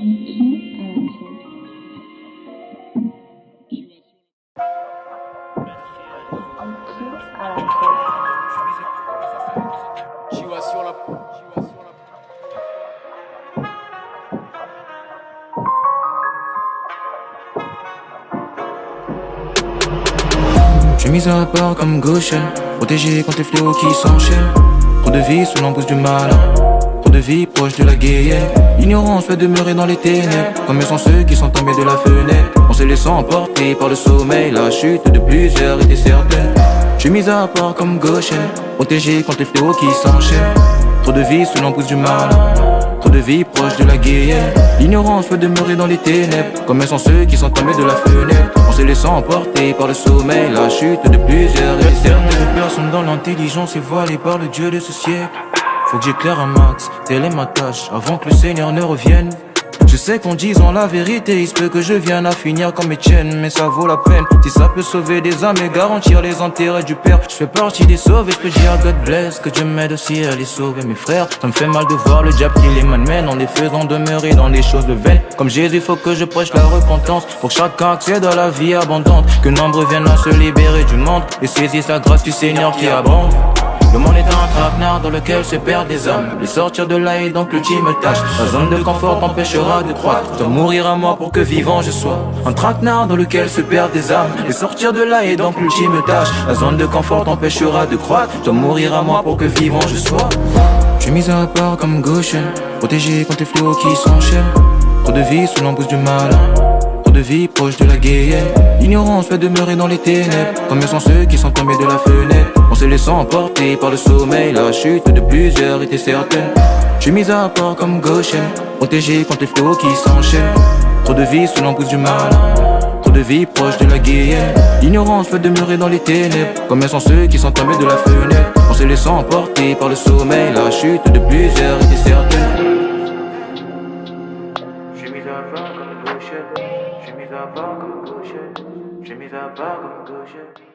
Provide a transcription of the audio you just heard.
Je suis mis à part comme Goshen, protégé contre les fléaux qui s'enchaînent. Trop de vie sous l'embouche du malin, trop de vie proche de la guérière. L'ignorance fait demeurer dans les ténèbres, comme sont ceux qui sont tombés de la fenêtre. On se laissant emporter par le sommeil, la chute de plusieurs était certaine. Je suis mis à part comme Goshen, protégé contre les fléaux qui s'enchaînent. Trop de vie sous l'embouche du malin, trop de vie proche de la guérière. L'ignorance fait demeurer dans les ténèbres, comme sont ceux qui sont tombés de la fenêtre. On se laissant emporter par le sommeil, la chute de plusieurs et certaines personnes dans l'intelligence est voilée par le Dieu de ce siècle. Faut que j'éclaire un max, telle est ma tâche, avant que le Seigneur ne revienne. Je sais qu'en disant la vérité, il se peut que je vienne à finir comme Étienne, mais ça vaut la peine. Si ça peut sauver des âmes et garantir les intérêts du Père, je fais partie des sauvés, je peux dire God bless, que Dieu m'aide aussi à les sauver mes frères. Ça me fait mal de voir le diable qui les malmène en les faisant demeurer dans des choses de vaines. Comme Jésus, faut que je prêche la repentance pour que chacun accède à la vie abondante, que nombreux viennent à se libérer du monde et saisissent la grâce du Seigneur qui abonde. Le monde est un traquenard dans lequel se perdent des âmes. Les sortir de là est donc l'ultime tâche. La zone de confort t'empêchera de croître. Toi mourir à moi pour que vivant je sois. Un traquenard dans lequel se perdent des âmes. Les sortir de là est donc l'ultime tâche. La zone de confort t'empêchera de croître. Toi mourir à moi pour que vivant je sois. Je suis mis à part comme Goshen, protégé contre les fléaux qui s'enchaînent. Trop de vie sous l'embouche du malin, trop de vie proche de la guérière. L'ignorance fait demeurer dans les ténèbres, comme sont ceux qui sont tombés de la fenêtre. On se laissant emporter par le sommeil, la chute de plusieurs était certaine. Je suis mis à part comme Goshen, protégé contre les fléaux qui s'enchaînent. Trop de vie sous l'embouche du malin, trop de vie proche de la guérière. L'ignorance fait demeurer dans les ténèbres, comme sont ceux qui sont tombés de la fenêtre. On se laissant emporter par le sommeil, la chute de plusieurs était certaine. J'ai mis à part comme Goshen, j'ai mis à part comme Goshen, j'ai mis à part comme Goshen.